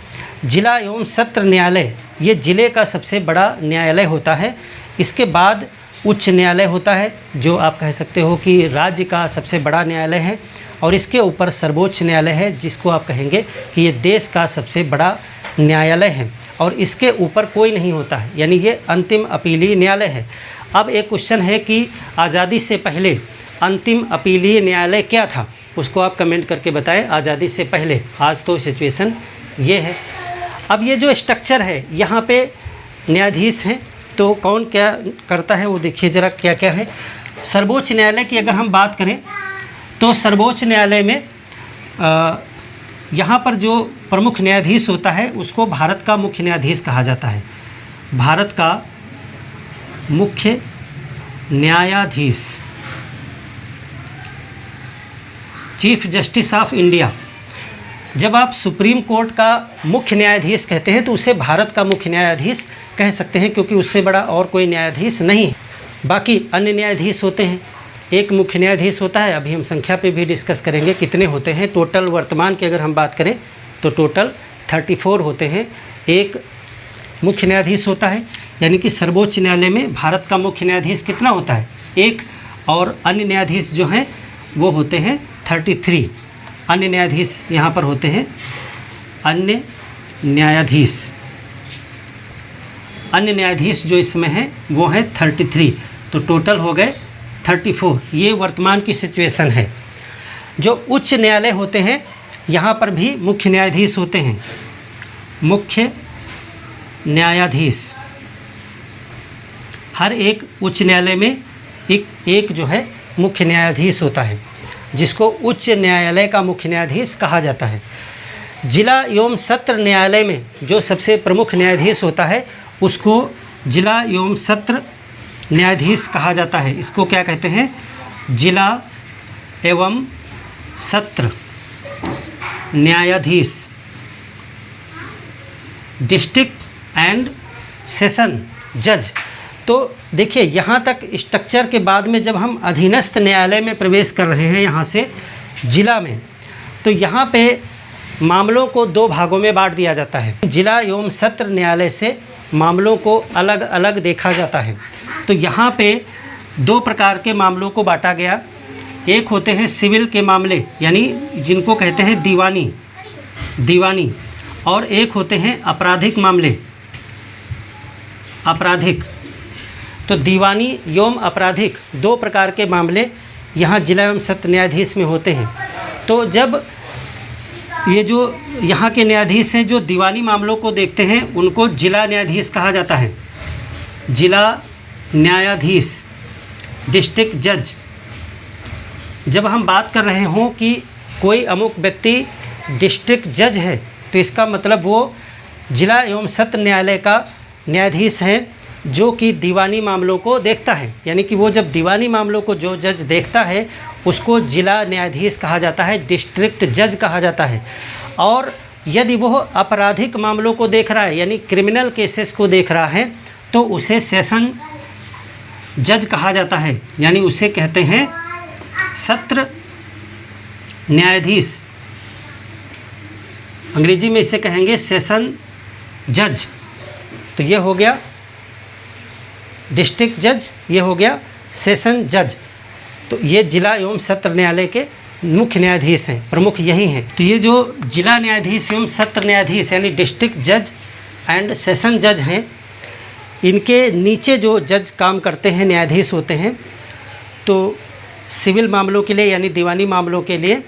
जिला एवं सत्र न्यायालय, ये ज़िले का सबसे बड़ा न्यायालय होता है। इसके बाद उच्च न्यायालय होता है, जो आप कह सकते हो कि राज्य का सबसे बड़ा न्यायालय है। और इसके ऊपर सर्वोच्च न्यायालय है, जिसको आप कहेंगे कि ये देश का सबसे बड़ा न्यायालय है, और इसके ऊपर कोई नहीं होता है, यानी ये अंतिम अपीलीय न्यायालय है। अब एक क्वेश्चन है कि आज़ादी से पहले अंतिम अपीलीय न्यायालय क्या था, उसको आप कमेंट करके बताएं। आज़ादी से पहले, आज तो सिचुएशन ये है। अब ये जो स्ट्रक्चर है, यहाँ पे न्यायाधीश हैं, तो कौन क्या करता है वो देखिए ज़रा क्या क्या है। सर्वोच्च न्यायालय की अगर हम बात करें तो सर्वोच्च न्यायालय में यहाँ पर जो प्रमुख न्यायाधीश होता है उसको भारत का मुख्य न्यायाधीश कहा जाता है। भारत का मुख्य न्यायाधीश, चीफ जस्टिस ऑफ इंडिया। जब आप सुप्रीम कोर्ट का मुख्य न्यायाधीश कहते हैं तो उसे भारत का मुख्य न्यायाधीश कह सकते हैं, क्योंकि उससे बड़ा और कोई न्यायाधीश नहीं है। बाकी अन्य न्यायाधीश होते हैं, एक मुख्य न्यायाधीश होता है। अभी हम संख्या पे भी डिस्कस करेंगे कितने होते हैं। टोटल वर्तमान की अगर हम बात करें तो टोटल 34 होते हैं। एक मुख्य न्यायाधीश होता है, यानी कि सर्वोच्च न्यायालय में भारत का मुख्य न्यायाधीश कितना होता है, एक, और अन्य न्यायाधीश जो हैं वो होते हैं 33। अन्य न्यायाधीश यहाँ पर होते हैं, अन्य न्यायाधीश, अन्य न्यायाधीश जो इसमें हैं वो है 33, तो टोटल हो गए 34। ये वर्तमान की सिचुएशन है। जो उच्च न्यायालय होते हैं यहाँ पर भी मुख्य न्यायाधीश होते हैं, मुख्य न्यायाधीश। हर एक उच्च न्यायालय में एक जो है मुख्य न्यायाधीश होता है, जिसको उच्च न्यायालय का मुख्य न्यायाधीश कहा जाता है। जिला एवं सत्र न्यायालय में जो सबसे प्रमुख न्यायाधीश होता है उसको जिला एवं सत्र न्यायाधीश कहा जाता है। इसको क्या कहते हैं, जिला एवं सत्र न्यायाधीश, डिस्ट्रिक्ट एंड सेशन जज। तो देखिए यहाँ तक स्ट्रक्चर के बाद में जब हम अधीनस्थ न्यायालय में प्रवेश कर रहे हैं यहाँ से जिला में, तो यहाँ पे मामलों को दो भागों में बांट दिया जाता है। जिला एवं सत्र न्यायालय से मामलों को अलग अलग देखा जाता है। तो यहाँ पे दो प्रकार के मामलों को बांटा गया। एक होते हैं सिविल के मामले, यानी जिनको कहते हैं दीवानी, और एक होते हैं आपराधिक मामले, आपराधिक। तो दीवानी एवं आपराधिक दो प्रकार के मामले यहाँ जिला एवं सत्र न्यायाधीश में होते हैं। तो जब ये जो यहाँ के न्यायाधीश हैं जो दीवानी मामलों को देखते हैं उनको जिला न्यायाधीश कहा जाता है। जिला न्यायाधीश, डिस्ट्रिक्ट जज। जब हम बात कर रहे हों कि कोई अमुक व्यक्ति डिस्ट्रिक्ट जज है तो इसका मतलब वो जिला एवं सत्र न्यायालय का न्यायाधीश है जो कि दीवानी मामलों को देखता है। यानी कि वो जब दीवानी मामलों को जो जज देखता है उसको जिला न्यायाधीश कहा जाता है, डिस्ट्रिक्ट जज कहा जाता है। और यदि वो आपराधिक मामलों को देख रहा है यानी क्रिमिनल केसेस को देख रहा है तो उसे सेशन जज कहा जाता है, यानी उसे कहते हैं सत्र न्यायाधीश। अंग्रेजी में इसे कहेंगे सेशन जज। तो ये हो गया डिस्ट्रिक्ट जज, ये हो गया सेशन जज। तो ये जिला एवं सत्र न्यायालय के मुख्य न्यायाधीश हैं, प्रमुख यही हैं। तो ये जो जिला न्यायाधीश एवं सत्र न्यायाधीश यानी डिस्ट्रिक्ट जज एंड सेशन जज हैं, इनके नीचे जो जज काम करते हैं, न्यायाधीश होते हैं, तो सिविल मामलों के लिए यानी दीवानी मामलों के लिए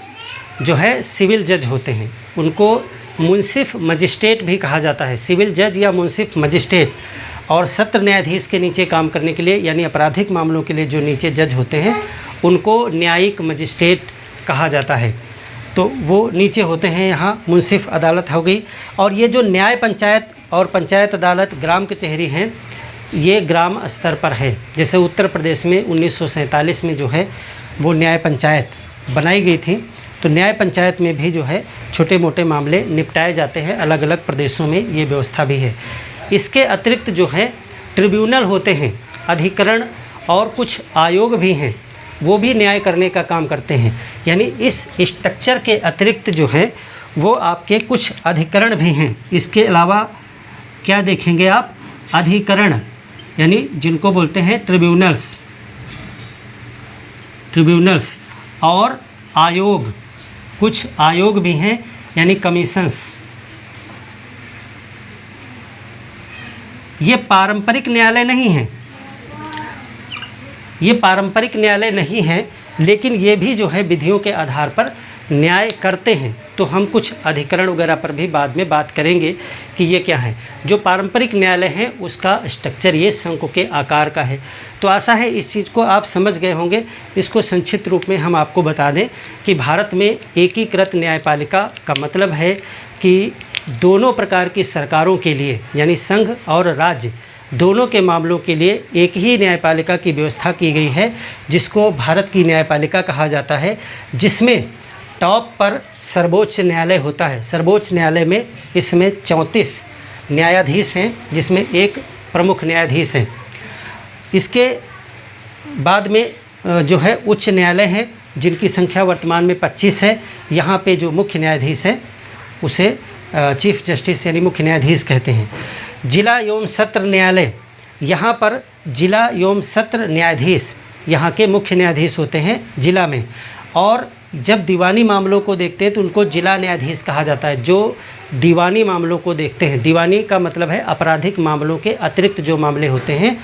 जो है सिविल जज होते हैं। उनको मुंसिफ मजिस्ट्रेट भी कहा जाता है, सिविल जज या मुंसिफ मजिस्ट्रेट। और सत्र न्यायाधीश के नीचे काम करने के लिए यानी आपराधिक मामलों के लिए जो नीचे जज होते हैं उनको न्यायिक मजिस्ट्रेट कहा जाता है। तो वो नीचे होते हैं, यहाँ मुंसिफ अदालत हो गई। और ये जो न्याय पंचायत और पंचायत अदालत, ग्राम कचहरी हैं, ये ग्राम स्तर पर है। जैसे उत्तर प्रदेश में 1947 में जो है वो न्याय पंचायत बनाई गई थी, तो न्याय पंचायत में भी जो है छोटे मोटे मामले निपटाए जाते हैं। अलग अलग प्रदेशों में ये व्यवस्था भी है। इसके अतिरिक्त जो है ट्रिब्यूनल होते हैं, अधिकरण और कुछ आयोग भी हैं, वो भी न्याय करने का काम करते हैं। यानी इस स्ट्रक्चर के अतिरिक्त जो है वो आपके कुछ अधिकरण भी हैं। इसके अलावा क्या देखेंगे आप, अधिकरण यानी जिनको बोलते हैं ट्रिब्यूनल्स और आयोग, कुछ आयोग भी हैं यानी कमीशंस। ये पारंपरिक न्यायालय नहीं है, ये पारंपरिक न्यायालय नहीं है, लेकिन ये भी जो है विधियों के आधार पर न्याय करते हैं। तो हम कुछ अधिकरण वगैरह पर भी बाद में बात करेंगे कि ये क्या है। जो पारंपरिक न्यायालय है उसका स्ट्रक्चर ये शंकु के आकार का है। तो आशा है इस चीज़ को आप समझ गए होंगे। इसको संक्षिप्त रूप में हम आपको बता दें कि भारत में एकीकृत न्यायपालिका का मतलब है कि दोनों प्रकार की सरकारों के लिए यानी संघ और राज्य दोनों के मामलों के लिए एक ही न्यायपालिका की व्यवस्था की गई है, जिसको भारत की न्यायपालिका कहा जाता है, जिसमें टॉप पर सर्वोच्च न्यायालय होता है। सर्वोच्च न्यायालय में इसमें 34 न्यायाधीश हैं, जिसमें एक प्रमुख न्यायाधीश हैं। इसके बाद में जो है उच्च न्यायालय हैं, जिनकी संख्या वर्तमान में 25 है। यहाँ पे जो मुख्य न्यायाधीश है उसे चीफ जस्टिस यानी मुख्य न्यायाधीश कहते हैं। जिला एवं सत्र न्यायालय, यहाँ पर जिला एवं सत्र न्यायाधीश यहाँ के मुख्य न्यायाधीश होते हैं जिला में। और जब दीवानी मामलों को देखते हैं तो उनको जिला न्यायाधीश कहा जाता है, जो दीवानी मामलों को देखते हैं। दीवानी का मतलब है आपराधिक मामलों के अतिरिक्त जो मामले होते हैं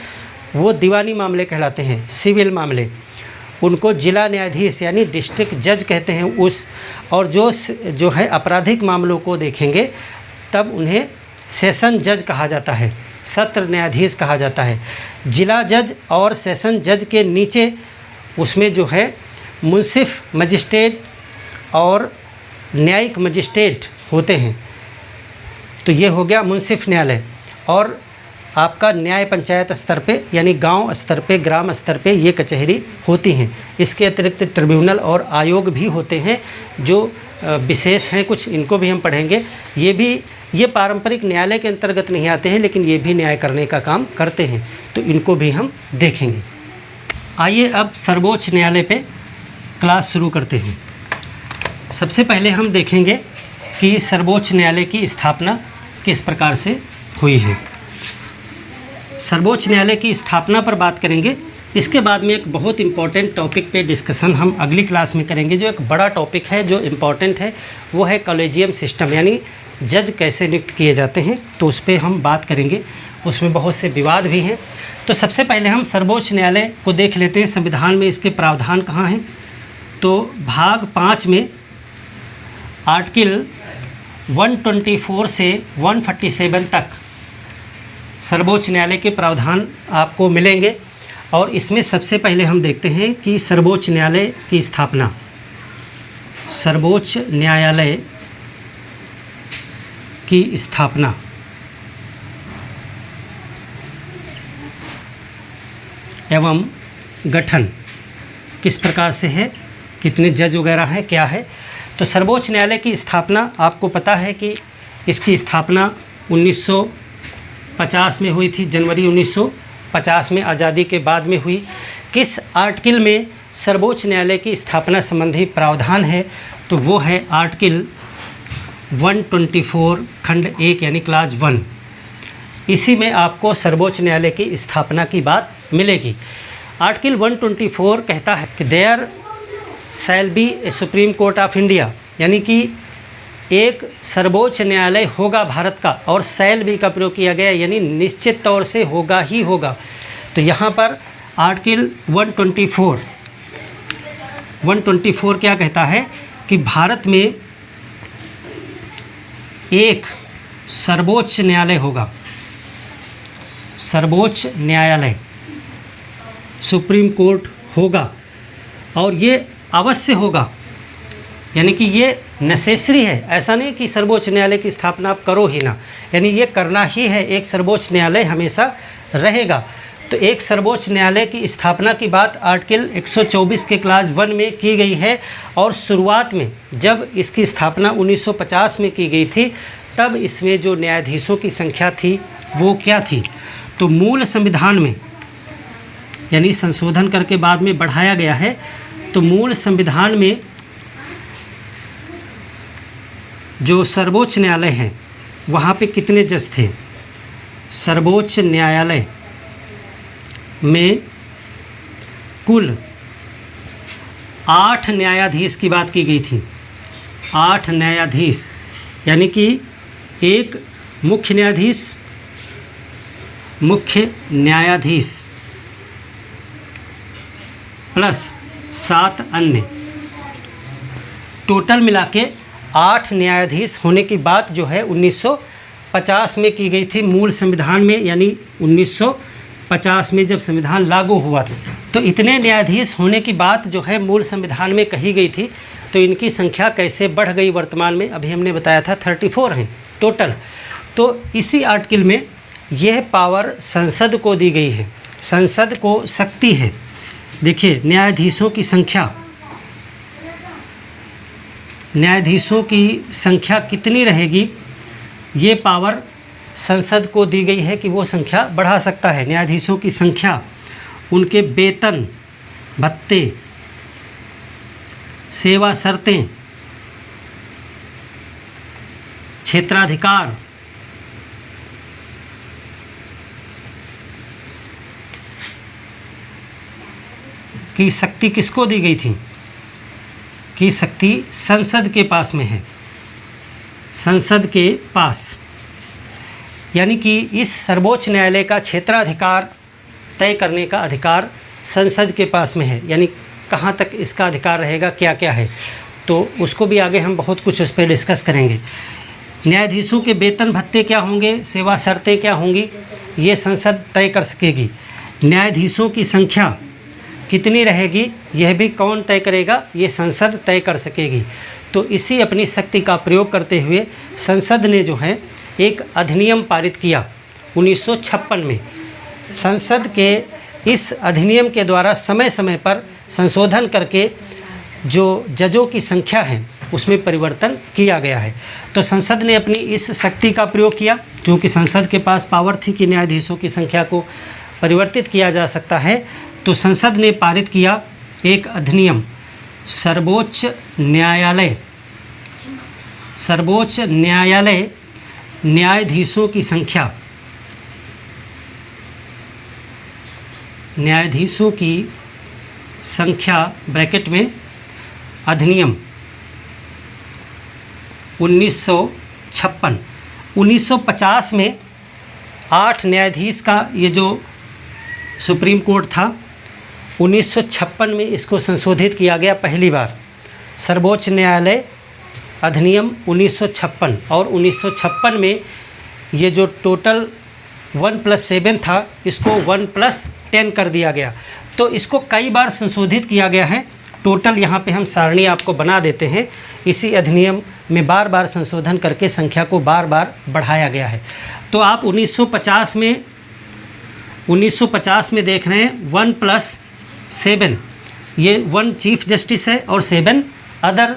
वो दीवानी मामले कहलाते हैं। सिविल मामले उनको जिला न्यायाधीश यानी डिस्ट्रिक्ट जज कहते हैं उस। और जो है आपराधिक मामलों को देखेंगे तब उन्हें सेशन जज कहा जाता है, सत्र न्यायाधीश कहा जाता है। जिला जज और सेशन जज के नीचे उसमें जो है मुंसिफ मजिस्ट्रेट और न्यायिक मजिस्ट्रेट होते हैं। तो ये हो गया मुंसिफ न्यायालय। और आपका न्याय पंचायत स्तर पे यानी गांव स्तर पे, ग्राम स्तर पे ये कचहरी होती हैं। इसके अतिरिक्त ट्रिब्यूनल और आयोग भी होते हैं जो विशेष हैं, कुछ इनको भी हम पढ़ेंगे। ये पारंपरिक न्यायालय के अंतर्गत नहीं आते हैं, लेकिन ये भी न्याय करने का काम करते हैं, तो इनको भी हम देखेंगे। आइए अब सर्वोच्च न्यायालय पे क्लास शुरू करते हैं। सबसे पहले हम देखेंगे कि सर्वोच्च न्यायालय की स्थापना किस प्रकार से हुई है। सर्वोच्च न्यायालय की स्थापना पर बात करेंगे। इसके बाद में एक बहुत इम्पॉर्टेंट टॉपिक पे डिस्कशन हम अगली क्लास में करेंगे। जो एक बड़ा टॉपिक है जो इम्पॉर्टेंट है वो है कॉलेजियम सिस्टम, यानी जज कैसे नियुक्त किए जाते हैं, तो उस पर हम बात करेंगे। उसमें बहुत से विवाद भी हैं। तो सबसे पहले हम सर्वोच्च न्यायालय को देख लेते हैं। संविधान में इसके प्रावधान कहाँ हैं। तो भाग 5 में आर्टिकल 124 से 147 तक सर्वोच्च न्यायालय के प्रावधान आपको मिलेंगे। और इसमें सबसे पहले हम देखते हैं कि सर्वोच्च न्यायालय की स्थापना, सर्वोच्च न्यायालय की स्थापना एवं गठन किस प्रकार से है, कितने जज वगैरह हैं, क्या है। तो सर्वोच्च न्यायालय की स्थापना आपको पता है कि इसकी स्थापना 1950 में हुई थी, जनवरी 1950 में आज़ादी के बाद में हुई। किस आर्टिकल में सर्वोच्च न्यायालय की स्थापना संबंधी प्रावधान है, तो वो है आर्टिकल 124 खंड 1 यानी क्लास 1। इसी में आपको सर्वोच्च न्यायालय की स्थापना की बात मिलेगी। आर्टिकल 124 कहता है कि there shall be a Supreme Court of India, यानी कि एक सर्वोच्च न्यायालय होगा भारत का, और शैल बी का प्रयोग किया गया, यानी निश्चित तौर से होगा ही होगा। तो यहाँ पर आर्टिकल 124 क्या कहता है कि भारत में एक सर्वोच्च न्यायालय होगा, सर्वोच्च न्यायालय, सुप्रीम कोर्ट होगा, और ये अवश्य होगा, यानी कि ये नेसेसरी है। ऐसा नहीं कि सर्वोच्च न्यायालय की स्थापना आप करो ही ना, यानी ये करना ही है, एक सर्वोच्च न्यायालय हमेशा रहेगा। तो एक सर्वोच्च न्यायालय की स्थापना की बात आर्टिकल 124 के क्लास 1 में की गई है। और शुरुआत में जब इसकी स्थापना 1950 में की गई थी, तब इसमें जो न्यायाधीशों की संख्या थी वो क्या थी, तो मूल संविधान में, यानी संशोधन करके बाद में बढ़ाया गया है, तो मूल संविधान में जो सर्वोच्च न्यायालय है वहाँ पे कितने जज थे। सर्वोच्च न्यायालय में कुल 8 न्यायाधीश की बात की गई थी, 8 न्यायाधीश, यानी कि एक मुख्य न्यायाधीश प्लस 7 अन्य, टोटल मिला के 8 न्यायाधीश होने की बात जो है 1950 में की गई थी मूल संविधान में, यानी 1950 में जब संविधान लागू हुआ था। तो इतने न्यायाधीश होने की बात जो है मूल संविधान में कही गई थी। तो इनकी संख्या कैसे बढ़ गई वर्तमान में, अभी हमने बताया था 34 हैं टोटल। तो इसी आर्टिकल में यह पावर संसद को दी गई है, संसद को शक्ति है। देखिए न्यायाधीशों की संख्या कितनी रहेगी, ये पावर संसद को दी गई है कि वो संख्या बढ़ा सकता है। न्यायाधीशों की संख्या, उनके वेतन भत्ते, सेवा शर्तें, क्षेत्राधिकार, की शक्ति किसको दी गई थी, की शक्ति संसद के पास में है, संसद के पास। यानी कि इस सर्वोच्च न्यायालय का क्षेत्राधिकार तय करने का अधिकार संसद के पास में है, यानी कहाँ तक इसका अधिकार रहेगा, क्या क्या है, तो उसको भी आगे हम बहुत कुछ उस पर डिस्कस करेंगे। न्यायाधीशों के वेतन भत्ते क्या होंगे, सेवा शर्तें क्या होंगी, ये संसद तय कर सकेगी। न्यायाधीशों की संख्या कितनी रहेगी, यह भी कौन तय करेगा, ये संसद तय कर सकेगी। तो इसी अपनी शक्ति का प्रयोग करते हुए संसद ने जो है एक अधिनियम पारित किया 1956 में। संसद के इस अधिनियम के द्वारा समय समय पर संशोधन करके जो जजों की संख्या है उसमें परिवर्तन किया गया है। तो संसद ने अपनी इस शक्ति का प्रयोग किया, क्योंकि संसद के पास पावर थी कि न्यायाधीशों की संख्या को परिवर्तित किया जा सकता है। तो संसद ने पारित किया एक अधिनियम, सर्वोच्च न्यायालय न्यायाधीशों की संख्या ब्रैकेट में अधिनियम 1956। 1950 में 8 न्यायाधीश का ये जो सुप्रीम कोर्ट था, 1956 में इसको संशोधित किया गया पहली बार। सर्वोच्च न्यायालय अधिनियम 1956 और 1956 में ये जो टोटल 1+7 था इसको 1+10 कर दिया गया। तो इसको कई बार संशोधित किया गया है। टोटल यहाँ पे हम सारणी आपको बना देते हैं। इसी अधिनियम में बार बार संशोधन करके संख्या को बार बार बढ़ाया गया है। तो आप 1950 में देख रहे हैं 1+7, ये 1 चीफ जस्टिस है और 7 अदर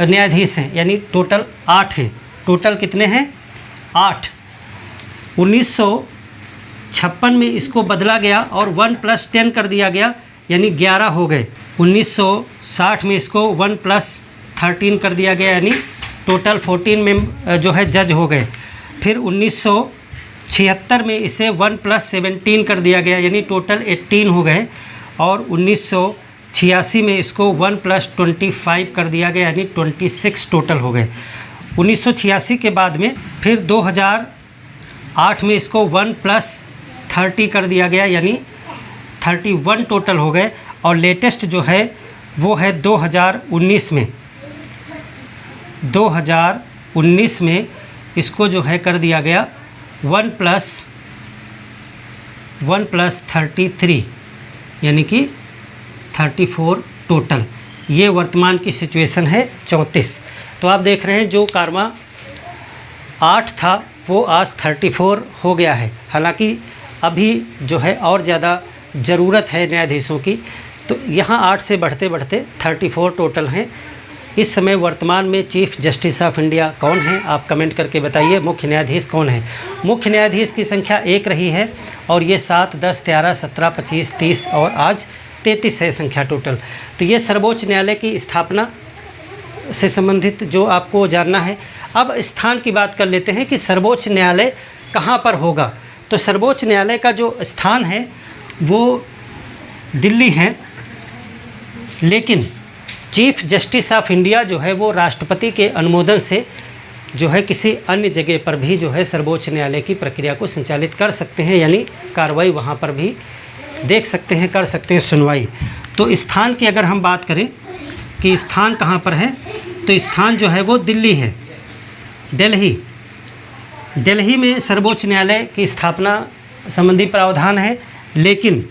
न्यायाधीश हैं, यानी टोटल 8 हैं। टोटल कितने हैं? 8। 1956 में इसको बदला गया और 1+10 कर दिया गया, यानी 11 हो गए। 1960 में इसको 1+13 कर दिया गया, यानी टोटल 14 में जो है जज हो गए। फिर 1976 में इसे 1+17 कर दिया गया, यानी टोटल 18 हो गए। और 1986 में इसको 1+25 कर दिया गया, यानी 26 टोटल हो गए। 1986 के बाद में फिर 2008 में इसको 1+30 कर दिया गया, यानी 31 टोटल हो गए। और लेटेस्ट जो है वो है 2019 में इसको जो है कर दिया गया 1+33, यानी कि 34 टोटल। ये वर्तमान की सिचुएशन है 34। तो आप देख रहे हैं जो कारवा 8 था वो आज 34 हो गया है। हालांकि अभी जो है और ज़्यादा ज़रूरत है न्यायाधीशों की, तो यहाँ 8 से बढ़ते बढ़ते 34 टोटल हैं। इस समय वर्तमान में चीफ जस्टिस ऑफ इंडिया कौन है, आप कमेंट करके बताइए। मुख्य न्यायाधीश कौन है? मुख्य न्यायाधीश की संख्या 1 रही है और ये 7, 10, 13, 17, 25, 30 और आज 33 है संख्या टोटल। तो ये सर्वोच्च न्यायालय की स्थापना से संबंधित जो आपको जानना है। अब स्थान की बात कर लेते हैं कि सर्वोच्च न्यायालय कहाँ पर होगा। तो सर्वोच्च न्यायालय का जो स्थान है वो दिल्ली है, लेकिन चीफ जस्टिस ऑफ इंडिया जो है वो राष्ट्रपति के अनुमोदन से जो है किसी अन्य जगह पर भी जो है सर्वोच्च न्यायालय की प्रक्रिया को संचालित कर सकते हैं, यानी कार्रवाई वहाँ पर भी देख सकते हैं, कर सकते हैं सुनवाई। तो स्थान की अगर हम बात करें कि स्थान कहाँ पर है, तो स्थान जो है वो दिल्ली है, दिल्ली में सर्वोच्च न्यायालय की स्थापना संबंधी प्रावधान है। लेकिन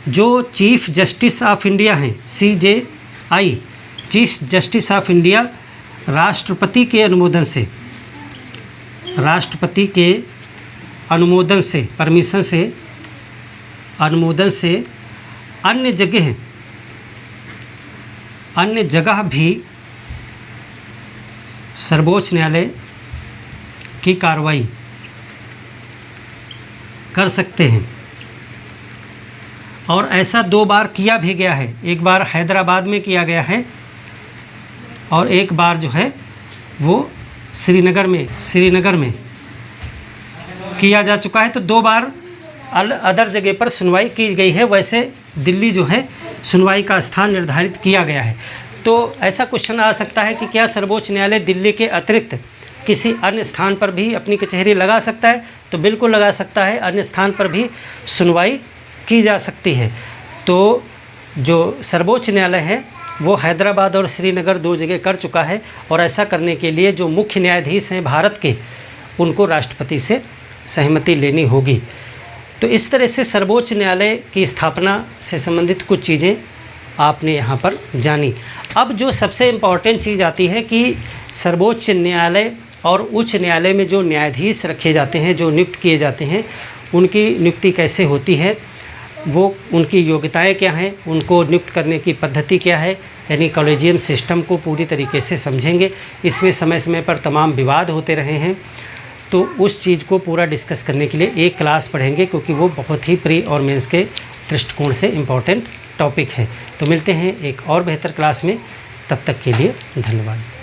जो चीफ जस्टिस ऑफ इंडिया हैं, CJI, chief justice of India, राष्ट्रपति के अनुमोदन से परमिशन से अनुमोदन से अन्य जगह भी सर्वोच्च न्यायालय की कार्रवाई कर सकते हैं। और ऐसा 2 बार किया भी गया है। एक बार हैदराबाद में किया गया है और एक बार जो है वो श्रीनगर में किया जा चुका है। तो 2 बार अदर जगह पर सुनवाई की गई है। वैसे दिल्ली जो है सुनवाई का स्थान निर्धारित किया गया है। तो ऐसा क्वेश्चन आ सकता है कि क्या सर्वोच्च न्यायालय दिल्ली के अतिरिक्त किसी अन्य स्थान पर भी अपनी कचहरी लगा सकता है? तो बिल्कुल लगा सकता है, अन्य स्थान पर भी सुनवाई की जा सकती है। तो जो सर्वोच्च न्यायालय है वो हैदराबाद और श्रीनगर 2 जगह कर चुका है, और ऐसा करने के लिए जो मुख्य न्यायाधीश हैं भारत के, उनको राष्ट्रपति से सहमति लेनी होगी। तो इस तरह से सर्वोच्च न्यायालय की स्थापना से संबंधित कुछ चीज़ें आपने यहाँ पर जानी। अब जो सबसे इम्पॉर्टेंट चीज़ आती है कि सर्वोच्च न्यायालय और उच्च न्यायालय में जो न्यायाधीश रखे जाते हैं, जो नियुक्त किए जाते हैं, उनकी नियुक्ति कैसे होती है, वो उनकी योग्यताएं क्या हैं, उनको नियुक्त करने की पद्धति क्या है, यानी कॉलेजियम सिस्टम को पूरी तरीके से समझेंगे। इसमें समय समय पर तमाम विवाद होते रहे हैं, तो उस चीज़ को पूरा डिस्कस करने के लिए एक क्लास पढ़ेंगे, क्योंकि वो बहुत ही प्री और मेंस के दृष्टिकोण से इम्पॉर्टेंट टॉपिक है। तो मिलते हैं एक और बेहतर क्लास में, तब तक के लिए धन्यवाद।